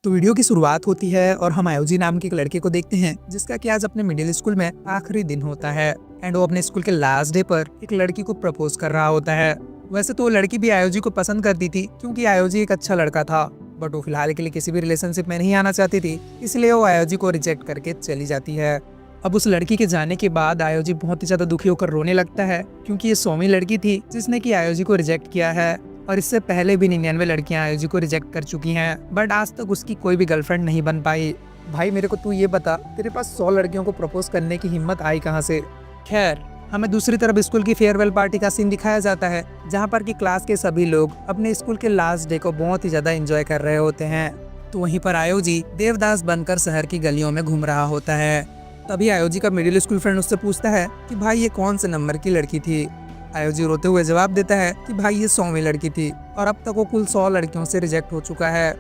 तो वीडियो की शुरुआत होती है और हम आयोजी नाम के एक लड़के को देखते हैं जिसका कि आज अपने मिडिल स्कूल में आखिरी दिन होता है एंड वो अपने स्कूल के लास्ट डे पर एक लड़की को प्रपोज कर रहा होता है। वैसे तो वो लड़की भी आयोजी को पसंद करती थी क्योंकि आयोजी एक अच्छा लड़का था, बट वो फिलहाल के लिए किसी भी रिलेशनशिप में नहीं आना चाहती थी, इसलिए वो आयोजी को रिजेक्ट करके चली जाती है। अब उस लड़की के जाने के बाद आयोजी बहुत ही ज्यादा दुखी होकर रोने लगता है क्योंकि ये 100वीं लड़की थी जिसने की आयोजी को रिजेक्ट किया है और इससे पहले भी 99 लड़कियां आयोजी को रिजेक्ट कर चुकी हैं, बट आज तक उसकी कोई भी गर्लफ्रेंड नहीं बन पाई। भाई मेरे को तू ये बता, तेरे पास 100 लड़कियों को प्रपोज करने की हिम्मत आई कहाँ से? खैर, हमें दूसरी तरफ स्कूल की फेयरवेल पार्टी का सीन दिखाया जाता है जहाँ पर कि क्लास के सभी लोग अपने स्कूल के लास्ट डे को बहुत ही ज्यादा एंजॉय कर रहे होते हैं। तो वहीं पर आयोजी देवदास बनकर शहर की गलियों में घूम रहा होता है। तभी आयोजी का मिडिल स्कूल फ्रेंड उससे पूछता है कि भाई ये कौन से नंबर की लड़की थी? आयोजी रोते हुए जवाब देता है कि भाई ये 100वीं लड़की थी और अब तक वो कुल 100 लड़कियों से रिजेक्ट हो चुका है।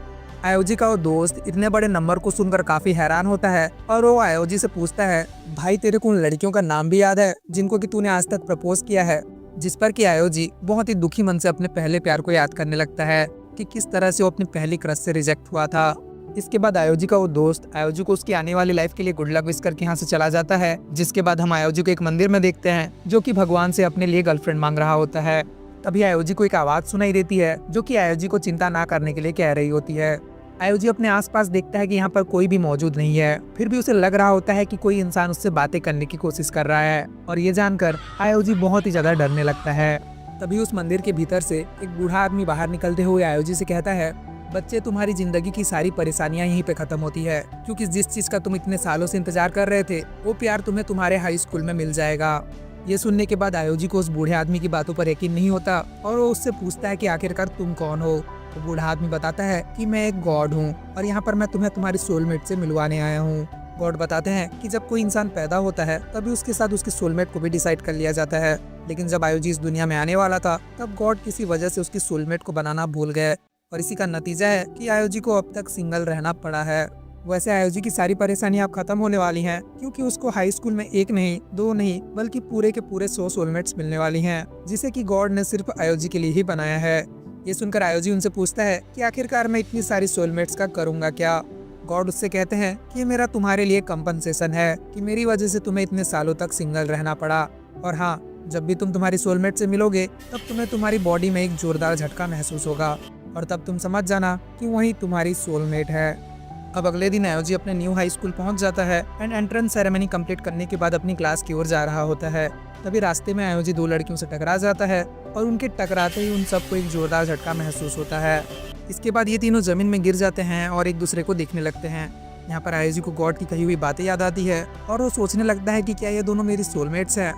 आयोजी का वो दोस्त इतने बड़े नंबर को सुनकर काफी हैरान होता है और वो आयोजी से पूछता है, भाई तेरे को उन लड़कियों का नाम भी याद है जिनको कि तूने आज तक प्रपोज किया है? जिस पर कि आयोजी बहुत ही दुखी मन से अपने पहले प्यार को याद करने लगता है कि किस तरह से वो अपनी पहली क्रश से रिजेक्ट हुआ था। इसके बाद आयोजी का वो दोस्त आयोजी को उसकी आने वाली लाइफ के लिए गुड लक विश करके यहाँ से चला जाता है, जिसके बाद हम आयोजी को एक मंदिर में देखते हैं जो कि भगवान से अपने लिए गर्लफ्रेंड मांग रहा होता है। तभी आयोजी को एक आवाज सुनाई देती है जो कि आयोजी को चिंता ना करने के लिए कह रही होती है। आयोजी अपने आसपास देखता है कि यहाँ पर कोई भी मौजूद नहीं है, फिर भी उसे लग रहा होता है कि कोई इंसान उससे बातें करने की कोशिश कर रहा है और ये जानकर आयोजी बहुत ही ज्यादा डरने लगता है। तभी उस मंदिर के भीतर से एक बूढ़ा आदमी बाहर निकलते हुए आयोजी से कहता है, बच्चे तुम्हारी जिंदगी की सारी परेशानियां यहीं पे खत्म होती है क्योंकि जिस चीज का तुम इतने सालों से इंतजार कर रहे थे वो प्यार तुम्हें तुम्हारे हाई स्कूल में मिल जाएगा। ये सुनने के बाद आयोजी को उस बूढ़े आदमी की बातों पर यकीन नहीं होता और वो उससे पूछता है कि आखिरकार तुम कौन हो? तो बूढ़ा आदमी बताता है कि मैं एक गॉड हूँ और यहाँ पर मैं तुम्हें तुम्हारी सोलमेट से मिलवाने आया हूँ। गॉड बताते हैं कि जब कोई इंसान पैदा होता है तभी उसके साथ उसकी सोलमेट को भी डिसाइड कर लिया जाता है, लेकिन जब आयोजी इस दुनिया में आने वाला था तब गॉड किसी वजह से उसकी सोलमेट को बनाना भूल गए और इसी का नतीजा है कि आयोजी को अब तक सिंगल रहना पड़ा है। वैसे आयोजी की सारी परेशानियां अब खत्म होने वाली हैं क्योंकि उसको हाई स्कूल में एक नहीं, दो नहीं, बल्कि पूरे के पूरे 100 सोलमेट्स मिलने वाली हैं, जिसे कि गॉड ने सिर्फ आयोजी के लिए ही बनाया है। ये सुनकर आयोजी उनसे पूछता है कि आखिरकार मैं इतनी सारी सोलमेट्स का करूंगा क्या? गॉड उससे कहते हैं कि मेरा तुम्हारे लिए कंपनसेशन है कि मेरी वजह से तुम्हें इतने सालों तक सिंगल रहना पड़ा, और हाँ, जब भी तुम तुम्हारी सोलमेट से मिलोगे तब तुम्हें तुम्हारी बॉडी में एक जोरदार झटका महसूस होगा और तब तुम समझ जाना कि वही तुम्हारी सोलमेट है। अब अगले दिन आयोजी अपने न्यू हाई स्कूल पहुंच जाता है एंड एंट्रेंस सेरेमनी कंप्लीट करने के बाद अपनी क्लास की ओर जा रहा होता है। तभी रास्ते में आयोजी 2 लड़कियों से टकरा जाता है और उनके टकराते ही उन सबको एक जोरदार झटका महसूस होता है। इसके बाद ये तीनों जमीन में गिर जाते हैं और एक दूसरे को देखने लगते हैं। यहाँ पर आयोजी को गॉड की कही हुई बातें याद आती है और वो सोचने लगता है कि क्या ये दोनों मेरी सोलमेट्स हैं।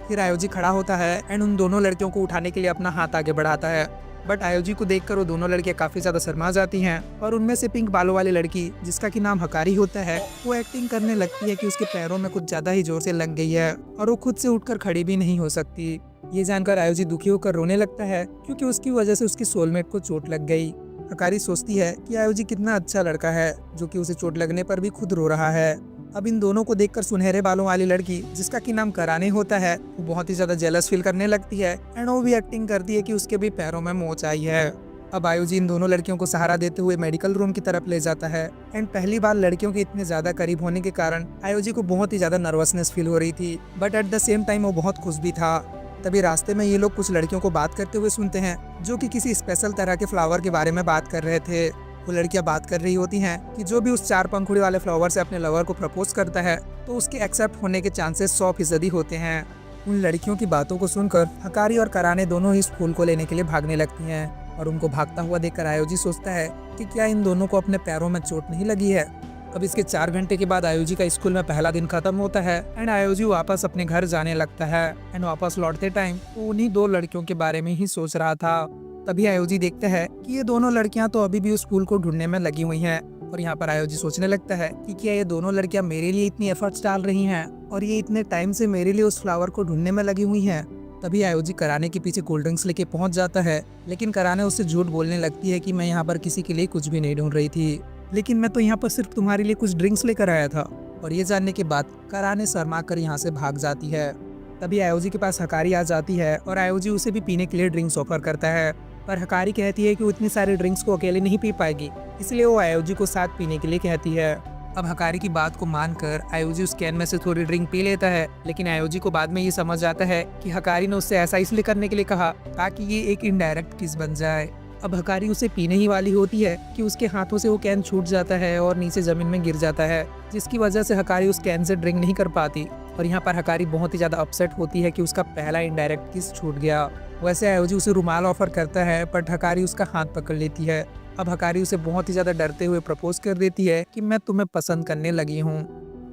फिर आयोजी खड़ा होता है एंड उन दोनों लड़कियों को उठाने के लिए अपना हाथ आगे बढ़ाता है, बट आयोजी को देखकर वो दोनों लड़कियां काफी ज्यादा शर्मा जाती हैं और उनमें से पिंक बालों वाली लड़की जिसका कि नाम हकारी होता है वो एक्टिंग करने लगती है कि उसके पैरों में कुछ ज्यादा ही जोर से लग गई है और वो खुद से उठकर खड़ी भी नहीं हो सकती। ये जानकर आयोजी दुखी होकर रोने लगता है क्योंकि उसकी वजह से उसकी सोलमेट को चोट लग गई। हकारी सोचती है कि आयोजी कितना अच्छा लड़का है जो कि उसे चोट लगने पर भी खुद रो रहा है। अब इन दोनों को देखकर सुनहरे बालों वाली लड़की जिसका कि नाम कराने होता है वो बहुत ही ज्यादा जेलस फील करने लगती है एंड वो भी एक्टिंग करती है कि उसके भी पैरों में मोच आई है। अब आयोजी इन दोनों लड़कियों को सहारा देते हुए मेडिकल रूम की तरफ ले जाता है एंड पहली बार लड़कियों के इतने ज्यादा करीब होने के कारण आयोजी को बहुत ही ज्यादा नर्वसनेस फील हो रही थी, but at the same time वो बहुत खुश भी था। तभी रास्ते में ये लोग कुछ लड़कियों को बात करते हुए सुनते हैं जो कि किसी स्पेशल तरह के फ्लावर के बारे में बात कर रहे थे। वो लड़कियां बात कर रही होती हैं कि जो भी उस 4 पंखुड़ी वाले फ्लावर से अपने लवर को प्रपोज करता है तो उसके एक्सेप्ट होने के चांसेस 100% होते हैं। उन लड़कियों की बातों को सुनकर हकारी और कराने दोनों ही इस फूल को लेने के लिए भागने लगती हैं और उनको भागता हुआ देखकर आयोजी सोचता है कि क्या इन दोनों को अपने पैरों में चोट नहीं लगी है। अब इसके 4 घंटे के बाद आयोजी का स्कूल में पहला दिन खत्म होता है एंड आयोजी वापस अपने घर जाने लगता है एंड वापस लौटते टाइम वो उन्हीं 2 लड़कियों के बारे में ही सोच रहा था। तभी आयोजी देखता है कि ये दोनों लड़कियां तो अभी भी उस फूल को ढूंढने में लगी हुई हैं और यहाँ पर आयोजी सोचने लगता है कि क्या ये दोनों लड़कियां मेरे लिए इतनी एफर्ट्स डाल रही हैं और ये इतने टाइम से मेरे लिए उस फ्लावर को ढूंढने में लगी हुई हैं। तभी आयोजी कराने के पीछे कोल्ड ड्रिंक्स लेके पहुंच जाता है, लेकिन कराने उससे झूठ बोलने लगती है कि मैं यहाँ पर किसी के लिए कुछ भी नहीं ढूंढ रही थी, लेकिन मैं तो यहाँ पर सिर्फ तुम्हारे लिए कुछ ड्रिंक्स लेकर आया था। और ये जानने के बाद कराने शर्मा कर यहाँ से भाग जाती है। तभी आयोजी के पास हकारी आ जाती है और आयोजी उसे भी पीने के लिए ड्रिंक्स ऑफर करता है। पर हकारी कहती है कि वो इतनी सारी ड्रिंक्स को अकेले नहीं पी पाएगी, इसलिए वो आयोजी को साथ पीने के लिए कहती है। अब हकारी की बात को मानकर आयोजी उस कैन में से थोड़ी ड्रिंक पी लेता है, लेकिन आयोजी को बाद में ये समझ आता है कि हकारी ने उससे ऐसा इसलिए करने के लिए कहा ताकि ये एक इनडायरेक्ट किस बन जाए। अब हकारी उसे पीने ही वाली होती है कि उसके हाथों से वो कैन छूट जाता है और नीचे जमीन में गिर जाता है, जिसकी वजह से हकारी उस कैन से ड्रिंक नहीं कर पाती। और यहाँ पर हकारी बहुत ही ज्यादा अपसेट होती है कि उसका पहला इनडायरेक्ट किस छूट गया। वैसे आयोजी उसे रुमाल ऑफर करता है, पर हकारी उसका हाथ पकड़ लेती है। अब हकारी उसे बहुत ही ज्यादा डरते हुए प्रपोज कर देती है कि मैं तुम्हें पसंद करने लगी हूँ।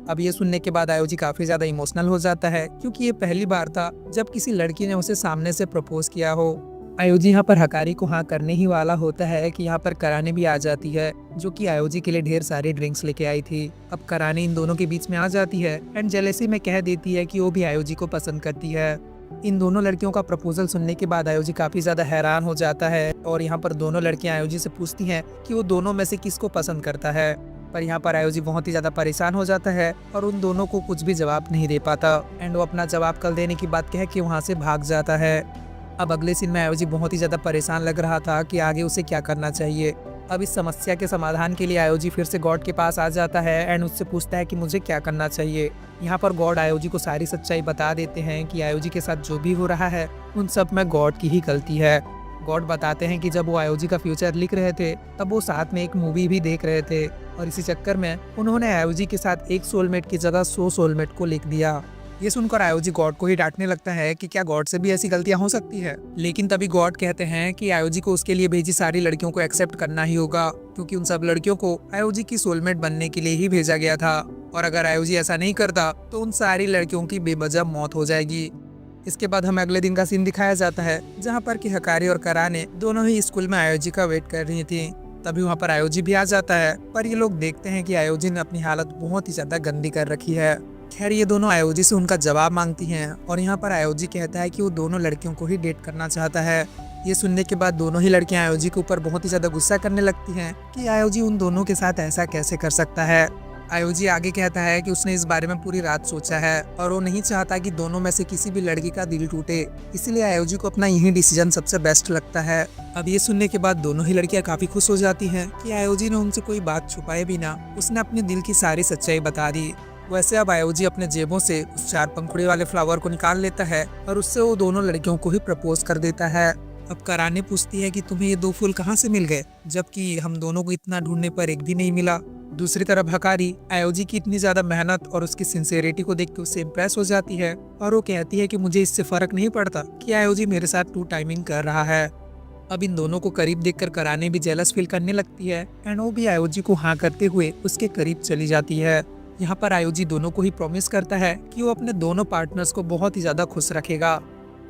अब ये सुनने के बाद आयोजी काफी ज्यादा इमोशनल हो जाता है, क्योंकि ये पहली बार था जब किसी लड़की ने उसे सामने से प्रपोज किया हो। आयोजी यहाँ पर हकारी को हाँ करने ही वाला होता है कि यहाँ पर कराने भी आ जाती है, जो कि आयोजी के लिए ढेर सारी ड्रिंक्स लेके आई थी। अब कराने इन दोनों के बीच में आ जाती है एंड जेलेसी में कह देती है कि वो भी आयोजी को पसंद करती है। इन दोनों लड़कियों का प्रपोजल सुनने के बाद आयोजी काफी ज्यादा हैरान हो जाता है और यहाँ पर दोनों लड़कियां आयोजी से पूछती हैं कि वो दोनों में से किसको पसंद करता है। पर यहाँ पर आयोजी बहुत ही ज्यादा परेशान हो जाता है और उन दोनों को कुछ भी जवाब नहीं दे पाता एंड वो अपना जवाब कल देने की बात कह के वहाँ से भाग जाता है। अब अगले सीन में आयोजी बहुत ही ज्यादा परेशान लग रहा था कि आगे उसे क्या करना चाहिए। अब इस समस्या के समाधान के लिए आयोजी फिर से गॉड के पास आ जाता है एंड उससे पूछता है कि मुझे क्या करना चाहिए। यहाँ पर गॉड आयोजी को सारी सच्चाई बता देते हैं कि आयोजी के साथ जो भी हो रहा है उन सब में गॉड की ही गलती है। गॉड बताते हैं कि जब वो आयोजी का फ्यूचर लिख रहे थे तब वो साथ में एक मूवी भी देख रहे थे और इसी चक्कर में उन्होंने आयोजी के साथ एक सोलमेट की जगह 100 सोलमेट को लिख दिया। ये सुनकर आयोजी गॉड को ही डांटने लगता है कि क्या गॉड से भी ऐसी गलतियां हो सकती है। लेकिन तभी गॉड कहते हैं कि आयोजी को उसके लिए भेजी सारी लड़कियों को एक्सेप्ट करना ही होगा, क्योंकि उन सब लड़कियों को आयोजी की सोलमेट बनने के लिए ही भेजा गया था और अगर आयोजी ऐसा नहीं करता तो उन सारी लड़कियों की बेवजह मौत हो जाएगी। इसके बाद हमें अगले दिन का सीन दिखाया जाता है, जहाँ पर कि हकारी और कराने दोनों ही स्कूल में आयोजी का वेट कर रही थी। तभी वहाँ पर आयोजी भी आ जाता है, पर ये लोग देखते हैं कि आयोजी ने अपनी हालत बहुत ही ज्यादा गंदी कर रखी है। खैर ये दोनों आयोजी से उनका जवाब मांगती हैं और यहाँ पर आयोजी कहता है कि वो दोनों लड़कियों को ही डेट करना चाहता है। ये सुनने के बाद दोनों ही लड़कियां आयोजी के ऊपर बहुत ही ज्यादा गुस्सा करने लगती हैं कि आयोजी उन दोनों के साथ ऐसा कैसे कर सकता है। आयोजी आगे कहता है कि उसने इस बारे में पूरी रात सोचा है और वो नहीं चाहता कि दोनों में से किसी भी लड़की का दिल टूटे, इसलिए आयोजी को अपना यही डिसीजन सबसे बेस्ट लगता है। अब ये सुनने के बाद दोनों ही लड़कियां काफी खुश हो जाती हैं कि आयोजी ने उनसे कोई बात छुपाए बिना उसने अपने दिल की सारी सच्चाई बता दी। वैसे अब आयोजी अपने जेबों से उस 4 पंखुड़ी वाले फ्लावर को निकाल लेता है और उससे वो दोनों लड़कियों को ही प्रपोज कर देता है। अब कराने पूछती है कि तुम्हें ये 2 फूल कहाँ से मिल गए, जबकि हम दोनों को इतना ढूंढने पर एक भी नहीं मिला। दूसरी तरफ हकारी आयोजी की इतनी ज्यादा मेहनत और उसकी सिंसियरिटी को देख के उससे इम्प्रेस हो जाती है और वो कहती है कि मुझे इससे फर्क नहीं पड़ता कि आयोजी मेरे साथ 2 टाइमिंग कर रहा है। अब इन दोनों को करीब देखकर कराने भी जेलस फील करने लगती है एंड वो भी आयोजी को हाँ करते हुए उसके करीब चली जाती है। यहाँ पर आयोजी दोनों को ही प्रॉमिस करता है कि वो अपने दोनों पार्टनर्स को बहुत ही ज्यादा खुश रखेगा।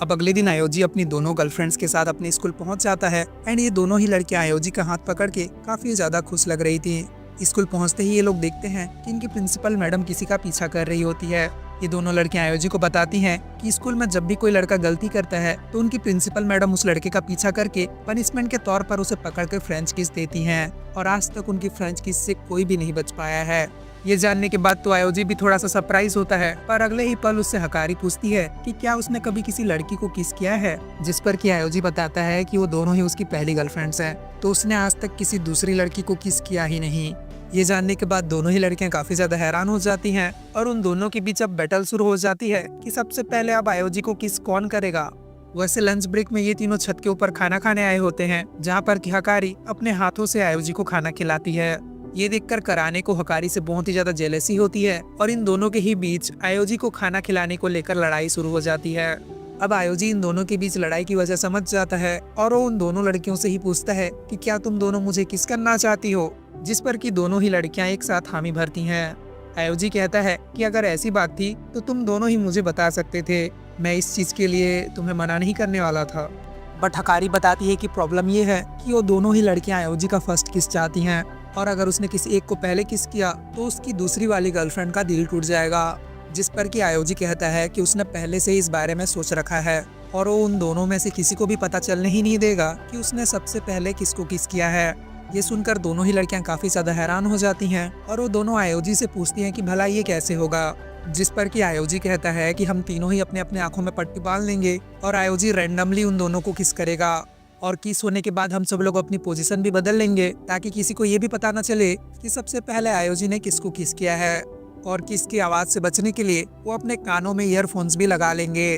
अब अगले दिन आयोजी अपनी दोनों गर्लफ्रेंड्स के साथ अपने स्कूल पहुंच जाता है एंड ये दोनों ही लड़कियां आयोजी का हाथ पकड़ के काफी ज्यादा खुश लग रही थी। स्कूल पहुंचते ही ये लोग देखते हैं कि इनकी प्रिंसिपल मैडम किसी का पीछा कर रही होती है। ये दोनों लड़कियां आयोजी को बताती हैं कि स्कूल में जब भी कोई लड़का गलती करता है तो उनकी प्रिंसिपल मैडम उस लड़के का पीछा करके पनिशमेंट के तौर पर उसे पकड़ कर फ्रेंच किस देती हैं और आज तक उनकी फ्रेंच किस से कोई भी नहीं बच पाया है। ये जानने के बाद तो आयोजी भी थोड़ा सा सरप्राइज होता है, पर अगले ही पल उससे हकारी पूछती है कि क्या उसने कभी किसी लड़की को किस किया है, जिस पर कि आयोजी बताता है कि वो दोनों ही उसकी पहली गर्लफ्रेंड्स हैं, तो उसने आज तक किसी दूसरी लड़की को किस किया ही नहीं। ये जानने के बाद दोनों ही लड़कियां काफी ज्यादा हैरान हो जाती हैं और उन दोनों के बीच अब बैटल शुरू हो जाती है कि सबसे पहले अब आयोजी को किस कौन करेगा। वैसे लंच ब्रेक में ये तीनों छत के ऊपर खाना खाने आए होते हैं, जहाँ पर कि हकारी अपने हाथों से आयोजी को खाना खिलाती है। ये देखकर कराने को हकारी से बहुत ही ज्यादा जेलसी होती है और इन दोनों के ही बीच आयोजी को खाना खिलाने को लेकर लड़ाई शुरू हो जाती है। अब आयोजी इन दोनों के बीच लड़ाई की वजह समझ जाता है और वो उन दोनों लड़कियों से ही पूछता है कि क्या तुम दोनों मुझे किस करना चाहती हो, जिस पर कि दोनों ही लड़कियां एक साथ हामी भरती हैं। आयोजी कहता है कि अगर ऐसी बात थी तो तुम दोनों ही मुझे बता सकते थे, मैं इस चीज के लिए तुम्हें मना नहीं करने वाला था। बट हकारी बताती है कि प्रॉब्लम ये है कि वो दोनों ही लड़कियां आयोजी का फर्स्ट किस चाहती हैं और अगर उसने किसी एक को पहले किस किया तो उसकी दूसरी वाली गर्लफ्रेंड का दिल टूट जाएगा। जिस पर कि आयोजी कहता है कि उसने पहले से ही इस बारे में सोच रखा है और वो उन दोनों में से किसी को भी पता चलने ही नहीं देगा कि उसने सबसे पहले किसको किस किया है। ये सुनकर दोनों ही लड़कियां काफी ज्यादा हैरान हो जाती हैं और वो दोनों आयोजी से पूछती हैं कि भला ये कैसे होगा, जिस पर कि आयोजी कहता है कि हम तीनों ही अपने अपने आंखों में पट्टी बांध लेंगे और आयोजी रैंडमली उन दोनों को किस करेगा। और किस होने के बाद हम सब लोग अपनी पोजीशन भी बदल लेंगे ताकि किसी को ये भी पता न चले कि सबसे पहले आयोजी ने किसको किस किया है। और किस की आवाज से बचने के लिए वो अपने कानों में ईयरफोन्स भी लगा लेंगे।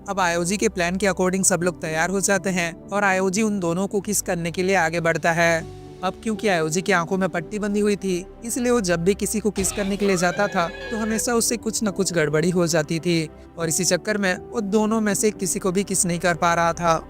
अब आयोजी के प्लान के अकॉर्डिंग सब लोग तैयार हो जाते हैं और आयोजी उन दोनों को किस करने के लिए आगे बढ़ता है। अब क्योंकि आयोजी की आंखों में पट्टी बंधी हुई थी, इसलिए वो जब भी किसी को किस करने के लिए जाता था तो हमेशा उससे कुछ न कुछ गड़बड़ी हो जाती थी और इसी चक्कर में वो दोनों में से किसी को भी किस नहीं कर पा रहा था।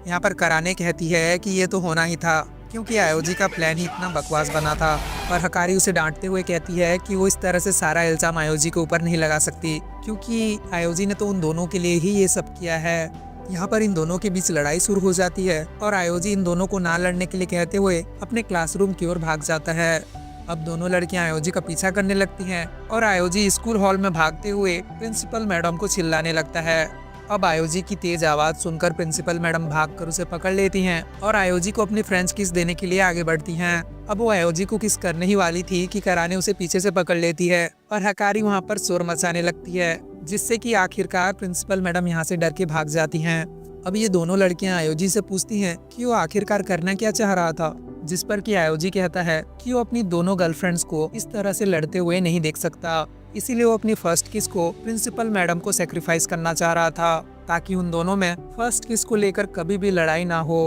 यहाँ पर कराने कहती है कि ये तो होना ही था क्योंकि आयोजी का प्लान ही इतना बकवास बना था। और हकारी उसे डांटते हुए कहती है कि वो इस तरह से सारा इल्जाम आयोजी के ऊपर नहीं लगा सकती क्योंकि आयोजी ने तो उन दोनों के लिए ही ये सब किया है। यहाँ पर इन दोनों के बीच लड़ाई शुरू हो जाती है और आयोजी इन दोनों को ना लड़ने के लिए कहते हुए अपने क्लासरूम की ओर भाग जाता है। अब दोनों लड़कियां आयोजी का पीछा करने लगती हैं और आयोजी स्कूल हॉल में भागते हुए प्रिंसिपल मैडम को चिल्लाने लगता है। अब आयोजी की तेज आवाज सुनकर प्रिंसिपल मैडम भागकर उसे पकड़ लेती हैं और आयोजी को अपनी फ्रेंच किस देने के लिए आगे बढ़ती हैं। अब वो आयोजी को किस करने ही वाली थी कि कराने उसे पीछे से पकड़ लेती है और हकारी वहाँ पर शोर मचाने लगती है, जिससे कि आखिरकार प्रिंसिपल मैडम यहाँ से डर के भाग जाती हैं। अब ये दोनों लड़कियां आयोजी से पूछती हैं कि वो आखिरकार करना क्या चाह रहा था, जिस पर कि आयोजी कहता है कि वो अपनी दोनों गर्लफ्रेंड्स को इस तरह से लड़ते हुए नहीं देख सकता, इसीलिए वो अपनी फर्स्ट किस को प्रिंसिपल मैडम को सेक्रीफाइस करना चाह रहा था ताकि उन दोनों में फर्स्ट किस को लेकर कभी भी लड़ाई ना हो।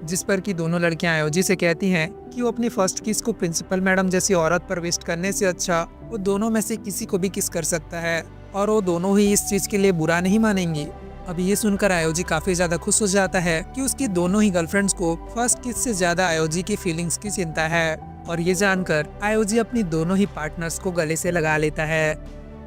जिस पर कि दोनों लड़कियां आयोजी से कहती हैं कि वो अपनी फर्स्ट किस को प्रिंसिपल मैडम जैसी औरत पर वेस्ट करने से अच्छा वो दोनों में से किसी को भी किस कर सकता है और वो दोनों ही इस चीज के लिए बुरा नहीं मानेंगी। अब ये सुनकर आयोजी काफी ज्यादा खुश हो जाता है कि उसकी दोनों ही गर्लफ्रेंड्स को फर्स्ट किस से ज्यादा आयोजी की फीलिंग्स की चिंता है और ये जानकर आयोजी अपनी दोनों ही पार्टनर्स को गले से लगा लेता है।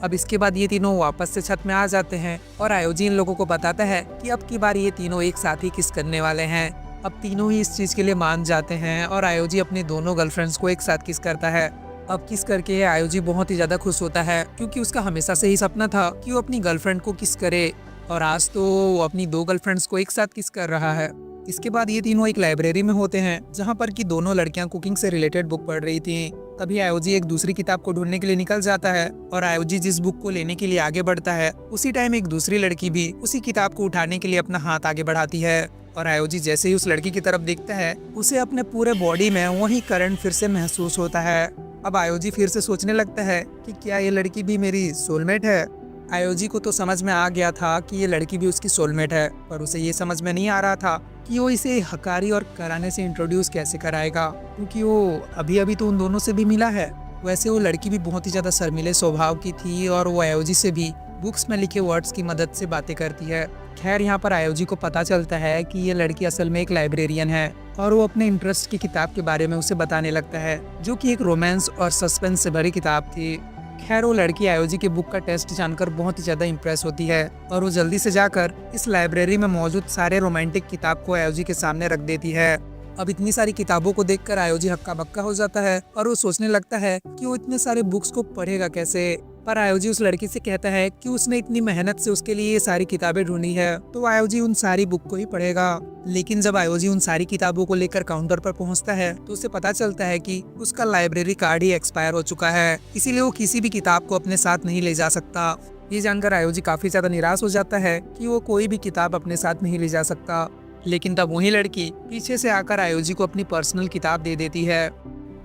अब इसके बाद ये तीनों वापस से छत में आ जाते हैं और आयोजी इन लोगों को बताता है कि अब की बार ये तीनों एक साथ ही किस करने वाले हैं। अब तीनों ही इस चीज के लिए मान जाते हैं और आयोजी अपनी दोनों गर्लफ्रेंड्स को एक साथ किस करता है। अब किस करके आयोजी बहुत ही ज्यादा खुश होता है क्योंकि उसका हमेशा से ही सपना था कि वो अपनी गर्लफ्रेंड को किस करे और आज तो वो अपनी दो गर्लफ्रेंड्स को एक साथ किस कर रहा है। इसके बाद ये तीनों एक लाइब्रेरी में होते हैं जहाँ पर कि दोनों लड़कियां कुकिंग से रिलेटेड बुक पढ़ रही थी। तभी आयोजी एक दूसरी किताब को ढूंढने के लिए निकल जाता है और आयोजी जिस बुक को लेने के लिए आगे बढ़ता है उसी टाइम एक दूसरी लड़की भी उसी किताब को उठाने के लिए अपना हाथ आगे बढ़ाती है और आयोजी जैसे ही उस लड़की की तरफ देखता है उसे अपने पूरे बॉडी में वही करंट फिर से महसूस होता है। अब आयोजी फिर से सोचने लगता है कि क्या ये लड़की भी मेरी सोलमेट है। आयोजी को तो समझ में आ गया था कि ये लड़की भी उसकी सोलमेट है, पर उसे ये समझ में नहीं आ रहा था कि वो इसे हकारी और कराने से इंट्रोड्यूस कैसे कराएगा क्योंकि वो अभी अभी तो उन दोनों से भी मिला है। वैसे वो लड़की भी बहुत ही ज्यादा शर्मीले स्वभाव की थी और वो आयोजी से भी बुक्स में लिखे वर्ड्स की मदद से बातें करती है। खैर यहाँ पर आयोजी को पता चलता है कि ये लड़की असल में एक लाइब्रेरियन है और वो अपने इंटरेस्ट की किताब के बारे में उसे बताने लगता है जो कि एक रोमांस और सस्पेंस से भरी किताब थी। खैर वो लड़की आयोजी के बुक का टेस्ट जानकर बहुत ही ज्यादा इम्प्रेस होती है और वो जल्दी से जाकर इस लाइब्रेरी में मौजूद सारे रोमांटिक किताब को आयोजी के सामने रख देती है। अब इतनी सारी किताबों को देखकर आयोजी हक्का बक्का हो जाता है और वो सोचने लगता है कि वो इतने सारे बुक्स को पढ़ेगा कैसे। पर आयोजी उस लड़की से कहता है कि उसने इतनी मेहनत से उसके लिए ये सारी किताबें ढूंढी है तो आयोजी उन सारी बुक को ही पढ़ेगा। लेकिन जब आयोजी उन सारी किताबों को लेकर काउंटर पर पहुंचता है तो उसे पता चलता है कि उसका लाइब्रेरी कार्ड ही एक्सपायर हो चुका है, इसीलिए वो किसी भी किताब को अपने साथ नहीं ले जा सकता। ये जानकर आयोजी काफी ज्यादा निराश हो जाता है कि वो कोई भी किताब अपने साथ नहीं ले जा सकता। लेकिन तब वही लड़की पीछे से आकर आयोजी को अपनी पर्सनल किताब दे देती है।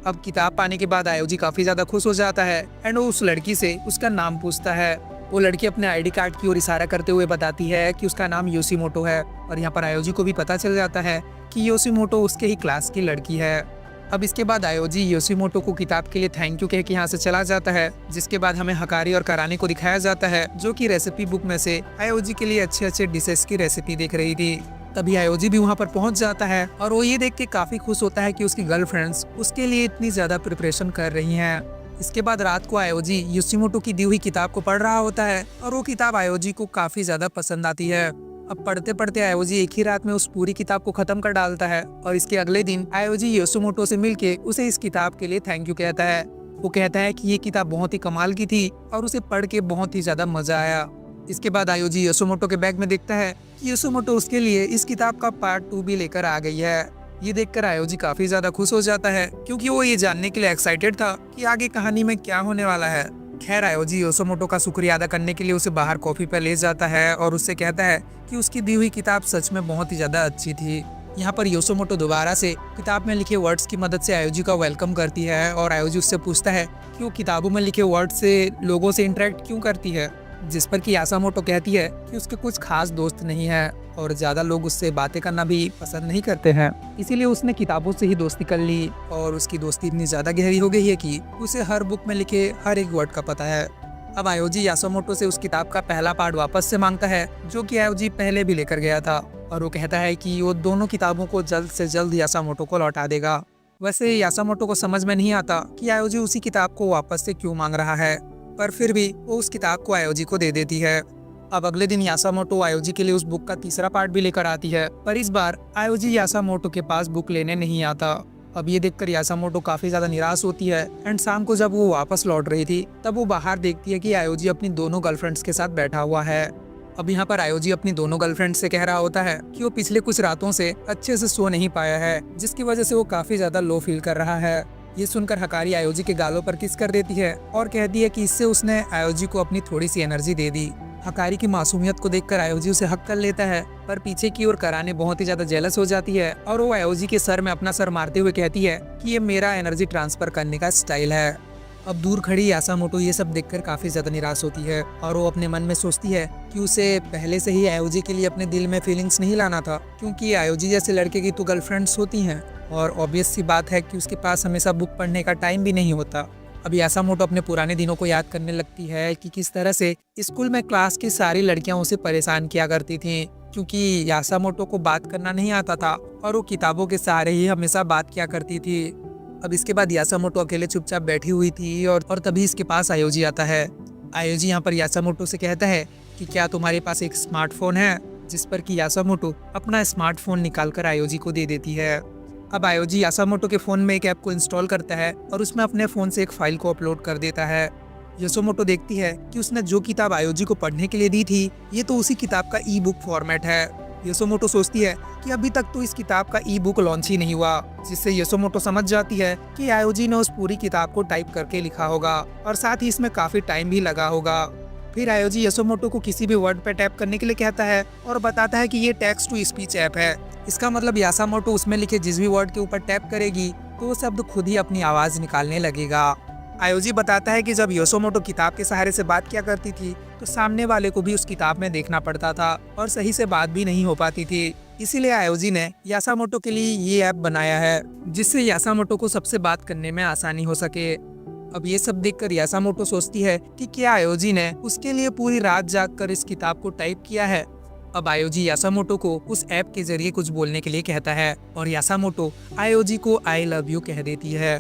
अब किताब पाने के बाद आयोजी काफी ज्यादा खुश हो जाता है एंड वो उस लड़की से उसका नाम पूछता है। वो लड़की अपने आईडी कार्ड की ओर इशारा करते हुए बताती है कि उसका नाम योशीमोटो है और यहाँ पर आयोजी को भी पता चल जाता है कि योशीमोटो उसके ही क्लास की लड़की है। अब इसके बाद आयोजी योशीमोटो को किताब के लिए थैंक यू कह के यहाँ से चला जाता है, जिसके बाद हमें हकारी और कराने को दिखाया जाता है जो कि रेसिपी बुक में से आयोजी के लिए अच्छे अच्छे डिशेस की रेसिपी देख रही थी। तभी आयोजी भी वहाँ पर पहुँच जाता है और वो ये देख के काफी खुश होता है कि उसकी गर्लफ्रेंड्स उसके लिए इतनी ज्यादा प्रिपरेशन कर रही हैं। इसके बाद रात को आयोजी योशीमोटो की दी हुई किताब को पढ़ रहा होता है और वो किताब आयोजी को काफी ज्यादा पसंद आती है। अब पढ़ते पढ़ते आयोजी एक ही रात में उस पूरी किताब को खत्म कर डालता है और इसके अगले दिन आयोजी योशीमोटो से मिलके उसे इस किताब के लिए थैंक यू कहता है। वो कहता है कि ये किताब बहुत ही कमाल की थी और उसे पढ़ के बहुत ही ज्यादा मजा आया। इसके बाद आयोजी योशीमोटो के बैग में देखता है कि योशीमोटो उसके लिए इस किताब का पार्ट 2 भी लेकर आ गई है। ये देखकर आयोजी काफी ज्यादा खुश हो जाता है क्योंकि वो ये जानने के लिए एक्साइटेड था कि आगे कहानी में क्या होने वाला है। खैर आयोजी योशीमोटो का शुक्रिया अदा करने के लिए उसे बाहर कॉफी पर ले जाता है और उससे कहता है कि उसकी दी हुई किताब सच में बहुत ही ज्यादा अच्छी थी यहाँ पर योसोमोटो दोबारा से किताब में लिखे वर्ड्स की मदद से आयोजी का वेलकम करती है और आयोजी उससे पूछता है कि वो किताबों में लिखे वर्ड से लोगों से इंटरेक्ट क्यों करती है, जिस पर कि यासामोटो कहती है कि उसके कुछ खास दोस्त नहीं है और ज़्यादा लोग उससे बातें करना भी पसंद नहीं करते हैं, इसीलिए उसने किताबों से ही दोस्ती कर ली और उसकी दोस्ती इतनी ज़्यादा गहरी हो गई है कि उसे हर बुक में लिखे हर एक वर्ड का पता है। अब आयोजी यासामोटो से उस किताब का पहला पार्ट वापस से मांगता है जो कि आयोजी पहले भी लेकर गया था और वो कहता है कि वो दोनों किताबों को जल्द से जल्द यासामोटो को लौटा देगा। वैसे यासामोटो को समझ में नहीं आता कि आयोजी उसी किताब को वापस से क्यों मांग रहा है, पर फिर भी वो उस किताब को आयोजी को दे देती है। अब अगले दिन यासामोटो आयोजी के लिए उस बुक का तीसरा पार्ट भी लेकर आती है, पर इस बार आयोजी यासामोटो के पास बुक लेने नहीं आता। अब ये देखकर यासामोटो काफी ज्यादा निराश होती है एंड शाम को जब वो वापस लौट रही थी तब वो बाहर देखती है कि आयोजी अपनी दोनों गर्लफ्रेंड्स के साथ बैठा हुआ है। अब यहाँ पर आयोजी अपनी दोनों गर्लफ्रेंड से कह रहा होता है कि वो पिछले कुछ रातों से अच्छे से सो नहीं पाया है, जिसकी वजह से वो काफी ज्यादा लो फील कर रहा है। ये सुनकर हकारी आयोजी के गालों पर किस कर देती है और कहती है कि इससे उसने आयोजी को अपनी थोड़ी सी एनर्जी दे दी। हकारी की मासूमियत को देखकर आयोजी उसे हक कर लेता है, पर पीछे की ओर कराने बहुत ही ज्यादा जेलस हो जाती है और वो आयोजी के सर में अपना सर मारते हुए कहती है कि ये मेरा एनर्जी ट्रांसफर करने का स्टाइल है। अब दूर खड़ी यासामोटो ये सब देखकर काफी ज्यादा निराश होती है और वो अपने मन में सोचती है कि उसे पहले से ही आयोजी के लिए अपने दिल में फीलिंग्स नहीं लाना था, क्योंकि आयोजी जैसे लड़के की तो गर्लफ्रेंड्स होती हैं और ऑब्वियस सी बात है कि उसके पास हमेशा बुक पढ़ने का टाइम भी नहीं होता। अब यासामोटो अपने पुराने दिनों को याद करने लगती है कि किस तरह से स्कूल में क्लास की सारी लड़कियां उसे परेशान किया करती थीं, क्योंकि यासामोटो को बात करना नहीं आता था और वो किताबों के सहारे ही हमेशा बात किया करती थी। अब इसके बाद यासामोटो अकेले चुपचाप बैठी हुई थी और तभी इसके पास आयोजी आता है। आयोजी यहाँ पर यासामोटो से कहता है कि क्या तुम्हारे पास एक स्मार्टफोन है, जिस पर कि यासामोटो अपना स्मार्टफोन निकालकर आयोजी को दे देती है। अब आयोजी यासामोटो के फोन में एक ऐप को इंस्टॉल करता है और उसमें अपने फोन से एक फाइल को अपलोड कर देता है। यासामोटो देखती है कि उसने जो किताब आयोजी को पढ़ने के लिए दी थी ये तो उसी किताब का ई बुक फॉर्मेट है। यासामोटो सोचती है कि अभी तक तो इस किताब का ई बुक लॉन्च ही नहीं हुआ, जिससे यासामोटो समझ जाती है कि आयोजी ने उस पूरी किताब को टाइप करके लिखा होगा और साथ ही इसमें काफी टाइम भी लगा होगा। फिर आयोजी यासामोटो को किसी भी वर्ड पे टैप करने के लिए कहता है और बताता है कि ये टेक्स्ट टू स्पीच ऐप है। इसका मतलब यासामोटो उसमें लिखे जिस भी वर्ड के ऊपर टैप करेगी तो वो शब्द खुद ही अपनी आवाज निकालने लगेगा। आयोजी बताता है कि जब यासामोटो किताब के सहारे से बात किया करती थी तो सामने वाले को भी उस किताब में देखना पड़ता था और सही से बात भी नहीं हो पाती थी, इसीलिए आयोजी ने यासामोटो के लिए ये ऐप बनाया है जिससे यासामोटो को सबसे बात करने में आसानी हो सके। अब ये सब देखकर यासामोटो सोचती है कि क्या आयोजी ने उसके लिए पूरी रात जागकर इस किताब को टाइप किया है। अब आयोजी यासामोटो को उस ऐप के जरिए कुछ बोलने के लिए कहता है और यासामोटो आयोजी को आई लव यू कह देती है।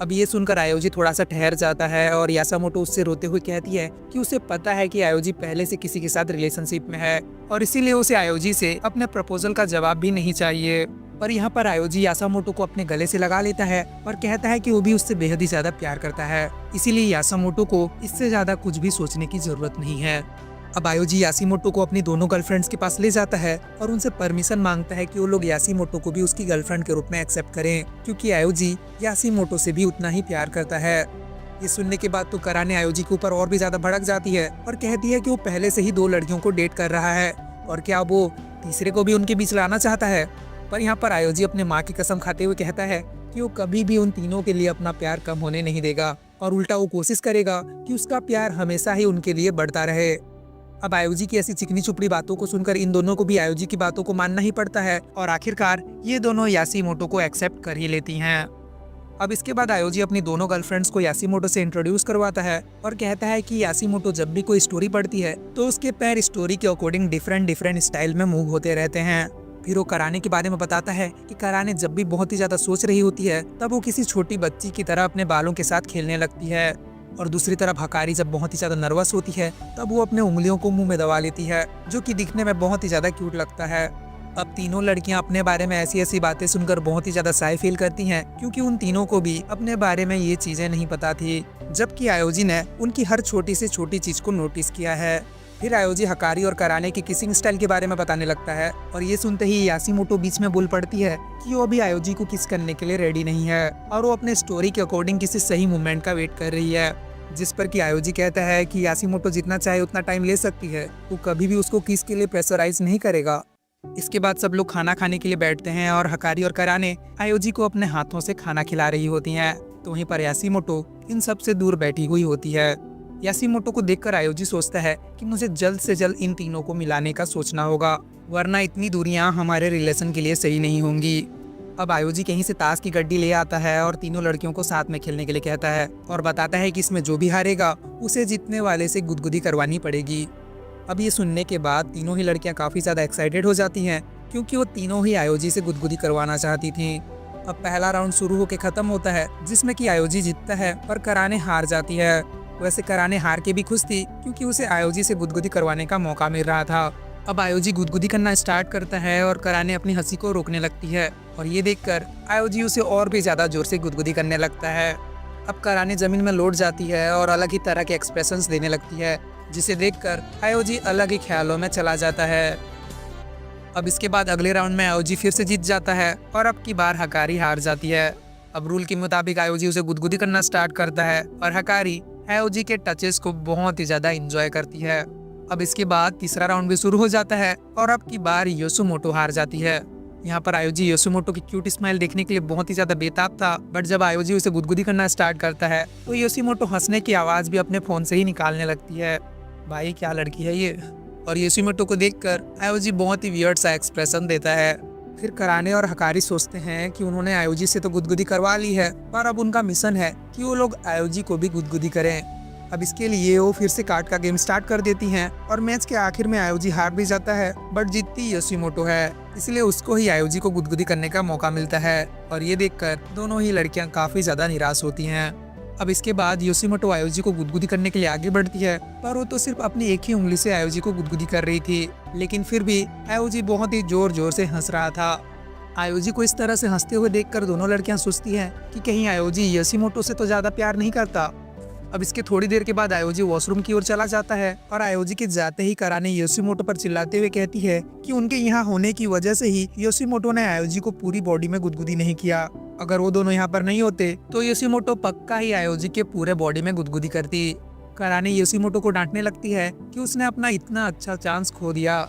अब ये सुनकर आयोजी थोड़ा सा ठहर जाता है और यासामोटो उससे रोते हुए कहती है कि उसे पता है कि आयोजी पहले से किसी के साथ रिलेशनशिप में है और इसीलिए उसे आयोजी से अपने प्रपोजल का जवाब भी नहीं चाहिए। पर यहाँ पर आयोजी यासामोटो को अपने गले से लगा लेता है और कहता है कि वो भी उससे बेहद ही ज्यादा प्यार करता है, इसीलिए यासामोटो को इससे ज्यादा कुछ भी सोचने की जरूरत नहीं है। अब आयोजी यासीमोटो को अपनी दोनों गर्लफ्रेंड्स के पास ले जाता है और उनसे परमिशन मांगता है कि वो लोग यासीमोटो को भी उसकी गर्लफ्रेंड के रूप में एक्सेप्ट करें, क्योंकि आयोजी यासीमोटो से भी उतना ही प्यार करता है। ये सुनने के बाद तो कराने आयोजी के ऊपर और भी ज्यादा भड़क जाती है और कहती है कि वो पहले से ही 2 लड़कियों को डेट कर रहा है और क्या वो तीसरे को भी उनके बीच लाना चाहता है। पर यहाँ पर आयोजी अपने माँ की कसम खाते हुए कहता है कि वो कभी भी उन तीनों के लिए अपना प्यार कम होने नहीं देगा और उल्टा वो कोशिश करेगा कि उसका प्यार हमेशा ही उनके लिए बढ़ता रहे। अब आयोजी की ऐसी चिकनी चुपड़ी बातों को सुनकर इन दोनों को भी आयोजी की बातों को मानना ही पड़ता है और आखिरकार ये दोनों यासीमोटो को एक्सेप्ट कर ही लेती हैं। अब इसके बाद आयोजी अपनी दोनों गर्लफ्रेंड्स को यासीमोटो से इंट्रोड्यूस करवाता है और कहता है कि यासीमोटो जब भी कोई स्टोरी पढ़ती है तो उसके पैर स्टोरी के अकॉर्डिंग डिफरेंट स्टाइल में मूव होते रहते हैं। फिर वो कराने के बारे में बताता है कि कराने जब भी बहुत ही ज्यादा सोच रही होती है तब वो किसी छोटी बच्ची की तरह अपने बालों के साथ खेलने लगती है और दूसरी तरफ हकारी जब बहुत ही ज्यादा नर्वस होती है तब वो अपने उंगलियों को मुंह में दबा लेती है, जो कि दिखने में बहुत ही ज्यादा क्यूट लगता है। अब तीनों लड़कियां अपने बारे में ऐसी ऐसी बातें सुनकर बहुत ही ज्यादा शाय फील करती हैं, क्योंकि उन तीनों को भी अपने बारे में ये चीजें नहीं पता थी, जबकि आयोजी ने उनकी हर छोटी से छोटी चीज को नोटिस किया है। फिर आयोजी हकारी और कराने की किसिंग स्टाइल के बारे में बताने लगता है और ये सुनते ही यासीमोटो बीच में बोल पड़ती है कि वो अभी आयोजी को किस करने के लिए रेडी नहीं है और वो अपने स्टोरी के अकॉर्डिंग किसी सही मोमेंट का वेट कर रही है, जिस पर कि आयोजी कहता है कि यासीमोटो जितना चाहे उतना टाइम ले सकती है, वो कभी भी उसको किस के लिए प्रेशराइज नहीं करेगा। इसके बाद सब लोग खाना खाने के लिए बैठते हैं और हकारी और कराने आयोजी को अपने हाथों से खाना खिला रही होती हैं। तो वहीं पर यासीमोटो इन सब से दूर बैठी हुई होती है। यासीमोटो को देखकर आयोजी सोचता है कि मुझे जल्द से जल्द इन तीनों को मिलाने का सोचना होगा, वरना इतनी दूरियां हमारे रिलेशन के लिए सही नहीं होंगी। अब आयोजी कहीं से ताश की गड्डी ले आता है और तीनों लड़कियों को साथ में खेलने के लिए कहता है और बताता है कि इसमें जो भी हारेगा उसे जीतने वाले से गुदगुदी करवानी पड़ेगी। अब ये सुनने के बाद तीनों ही लड़कियां काफ़ी ज़्यादा एक्साइटेड हो जाती हैं, क्योंकि वो तीनों ही आयोजी से गुदगुदी करवाना चाहती थीं। अब पहला राउंड शुरू होकर ख़त्म होता है, जिसमें कि आयोजी जीतता है और कराने हार जाती है। वैसे कराने हार के भी खुश थी, क्योंकि उसे आयोजी से गुदगुदी करवाने का मौका मिल रहा था। अब आयोजी गुदगुदी करना स्टार्ट करता है और कराने अपनी हंसी को रोकने लगती है और ये देखकर आयोजी उसे और भी ज़्यादा जोर से गुदगुदी करने लगता है। अब कराने ज़मीन में लौट जाती है और अलग ही तरह के एक्सप्रेशंस देने लगती है, जिसे देखकर आयोजी अलग ही ख्यालों में चला जाता है। अब इसके बाद अगले राउंड में आयोजी फिर से जीत जाता है और अब की बार हकारी हार जाती है। अब रूल के मुताबिक आयोजी उसे गुदगुदी करना स्टार्ट करता है और हकारी आयोजी के टचेस को बहुत ही ज़्यादा इंजॉय करती है। अब इसके बाद तीसरा राउंड भी शुरू हो जाता है और अब की बार योशिमोटो हार जाती है। यहाँ पर आयोजी योशिमोटो की क्यूट स्माइल देखने के लिए बहुत ही ज्यादा बेताब था, बट जब आयोजी उसे गुदगुदी करना स्टार्ट करता है तो योशिमोटो हंसने की आवाज भी अपने फोन से ही निकालने लगती है। भाई क्या लड़की है ये। और योशिमोटो को देखकर आयोजी बहुत ही वियर्ड सा एक्सप्रेशन देता है। फिर कराने और हकारी सोचते हैं कि उन्होंने आयोजी से तो गुदगुदी करवा ली है, पर अब उनका मिशन है कि वो लोग आयोजी को भी गुदगुदी करें। अब इसके लिए वो फिर से कार्ड का गेम स्टार्ट कर देती हैं और मैच के आखिर में आयोजी हार भी जाता है, बट जीतती योशिमोटो है, इसलिए उसको ही आयोजी को गुदगुदी करने का मौका मिलता है। और ये देखकर दोनों ही लड़कियां काफी ज्यादा निराश होती हैं। अब इसके बाद योशिमोटो आयोजी को गुदगुदी करने के लिए आगे बढ़ती है, पर वो तो सिर्फ अपनी एक ही उंगली से आयोजी को गुदगुदी कर रही थी, लेकिन फिर भी आयोजी बहुत ही जोर जोर से हंस रहा था। आयोजी को इस तरह से हंसते हुए देखकर दोनों लड़कियां सोचती हैं कि कहीं आयोजी योशिमोटो से तो ज्यादा प्यार नहीं करता। अब इसके थोड़ी देर के बाद आयोजी वॉशरूम की ओर चला जाता है और आयोजी के जाते ही कराने योशिमोटो पर चिल्लाते हुए कहती है कि उनके यहाँ होने की वजह से ही योशिमोटो ने आयोजी को पूरी बॉडी में गुदगुदी नहीं किया। अगर वो दोनों यहाँ पर नहीं होते तो योशिमोटो पक्का ही आयोजी के पूरे बॉडी में गुदगुदी करती। कराने योशिमोटो को डांटने लगती है कि उसने अपना इतना अच्छा चांस खो दिया।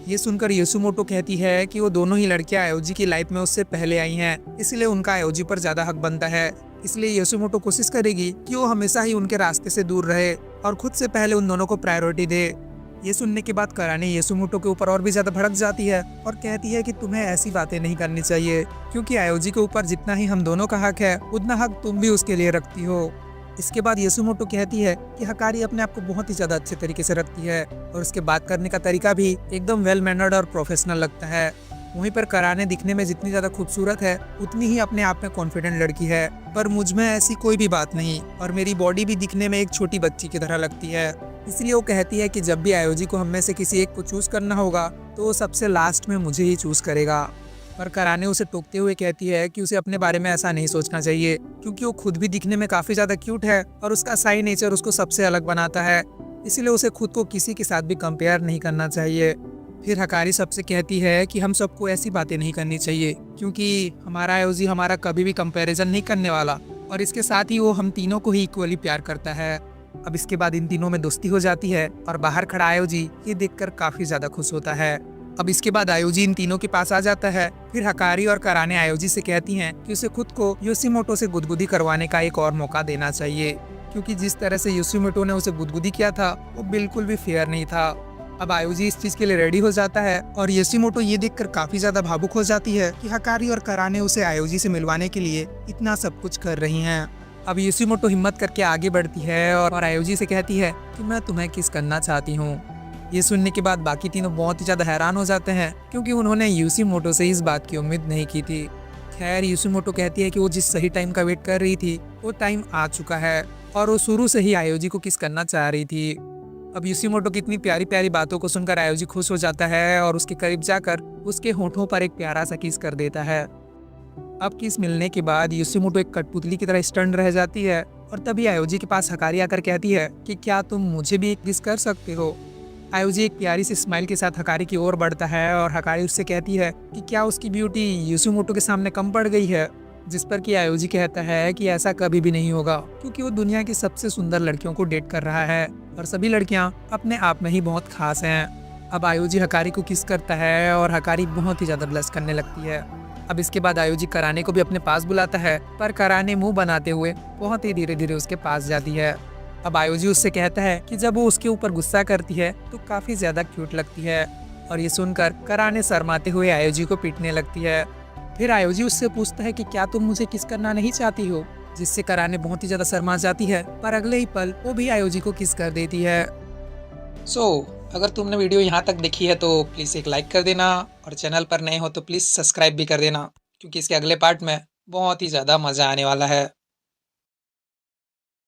ये सुनकर योशिमोटो कहती है कि वो दोनों ही लड़कियां आयोजी की लाइफ में उससे पहले आई हैं, इसलिए उनका आयोजी पर ज्यादा हक बनता है। इसलिए योशिमोटो कोशिश करेगी कि वो हमेशा ही उनके रास्ते से दूर रहे और खुद से पहले उन दोनों को प्रायोरिटी दे। ये सुनने के बाद कराने योशिमोटो के ऊपर और भी ज्यादा भड़क जाती है और कहती है कि तुम्हें ऐसी बातें नहीं करनी चाहिए, क्योंकि आयोजी के ऊपर जितना ही हम दोनों का हक है उतना हक तुम भी उसके लिए रखती हो। इसके बाद योशिमोटो कहती है कि हकारी अपने आप को बहुत ही ज्यादा अच्छे तरीके से रखती है और उसके बात करने का तरीका भी एकदम वेल मैनर्ड और प्रोफेशनल लगता है। वहीं पर कराने दिखने में जितनी ज्यादा खूबसूरत है उतनी ही अपने आप में कॉन्फिडेंट लड़की है, पर मुझ में ऐसी कोई भी बात नहीं और मेरी बॉडी भी दिखने में एक छोटी बच्ची की तरह लगती है। इसलिए वो कहती है कि जब भी आयोजी को हम में से किसी एक को चूज करना होगा तो वो सबसे लास्ट में मुझे ही चूज करेगा। पर कराने उसे टोकते हुए कहती है कि उसे अपने बारे में ऐसा नहीं सोचना चाहिए, क्योंकि वो खुद भी दिखने में काफी ज्यादा क्यूट है और उसका साई नेचर उसको सबसे अलग बनाता है, इसलिए उसे खुद को किसी के साथ भी कंपेयर नहीं करना चाहिए। फिर हकारी सबसे कहती है कि हम सबको ऐसी बातें नहीं करनी चाहिए, क्योंकि हमारा आयोजी हमारा कभी भी कंपैरिजन नहीं करने वाला और इसके साथ ही वो हम तीनों को ही इक्वली प्यार करता है। अब इसके बाद इन तीनों में दोस्ती हो जाती है और बाहर खड़ा आयोजी ये देखकर काफी ज्यादा खुश होता है। अब इसके बाद आयोजी इन तीनों के पास आ जाता है। फिर हकारी और कराने आयोजी से कहती हैं कि उसे खुद को योशिमोटो से गुदगुदी करवाने का एक और मौका देना चाहिए, क्योंकि जिस तरह से योशिमोटो ने उसे गुदगुदी किया था वो बिल्कुल भी फेयर नहीं था। अब आयोजी इस चीज के लिए रेडी हो जाता है और योशिमोटो ये देखकर काफी ज्यादा भावुक हो जाती है कि हकारी और कराने उसे आयोजी से मिलवाने के लिए इतना सब कुछ कर रही हैं। अब योशिमोटो हिम्मत करके आगे बढ़ती है और आयोजी से कहती है कि मैं तुम्हें किस करना चाहती हूँ। ये सुनने के बाद बाकी तीनों बहुत ही ज्यादा हैरान हो जाते हैं, क्योंकि उन्होंने योशिमोटो से इस बात की उम्मीद नहीं की थी। खैर योशिमोटो कहती है कि वो जिस सही टाइम का वेट कर रही थी वो टाइम आ चुका है और वो शुरू से ही आयोजी को किस करना चाह रही थी। अब योशिमोटो की इतनी प्यारी प्यारी बातों को सुनकर आयोजी खुश हो जाता है और उसके करीब जाकर उसके होठों पर एक प्यारा सा किस कर देता है। अब किस मिलने के बाद योशिमोटो एक कठपुतली की तरह स्टन रह जाती है और तभी आयोजी के पास हकारी आकर कहती है कि क्या तुम मुझे भी एक किस कर सकते हो। आयोजी एक प्यारी सी स्माइल के साथ हकारी की ओर बढ़ता है और हकारी उससे कहती है कि क्या उसकी ब्यूटी योशिमोटो के सामने कम पड़ गई है, जिस पर कि आयोजी कहता है कि ऐसा कभी भी नहीं होगा, क्योंकि वो दुनिया की सबसे सुंदर लड़कियों को डेट कर रहा है और सभी लड़कियां अपने आप में ही बहुत खास हैं। अब आयोजी हकारी को किस करता है और हकारी बहुत ही ज्यादा ब्लश करने लगती है। अब इसके बाद आयोजी कराने को भी अपने पास बुलाता है, पर कराने मुंह बनाते हुए बहुत ही धीरे धीरे उसके पास जाती है। अब आयोजी उससे कहता है कि जब वो उसके ऊपर गुस्सा करती है तो काफी ज्यादा क्यूट लगती है, और ये सुनकर कराने शर्माते हुए आयोजी को पीटने लगती है। फिर आयोजी उससे पूछता है कि क्या तुम मुझे किस करना नहीं चाहती हो, जिससे कराने बहुत ही ज्यादा शर्मा जाती है, पर अगले ही पल वो भी आयोजी को किस कर देती है। अगर तुमने वीडियो यहाँ तक देखी है तो प्लीज़ एक लाइक कर देना, और चैनल पर नए हो तो प्लीज़ सब्सक्राइब भी कर देना, क्योंकि इसके अगले पार्ट में बहुत ही ज़्यादा मज़ा आने वाला है।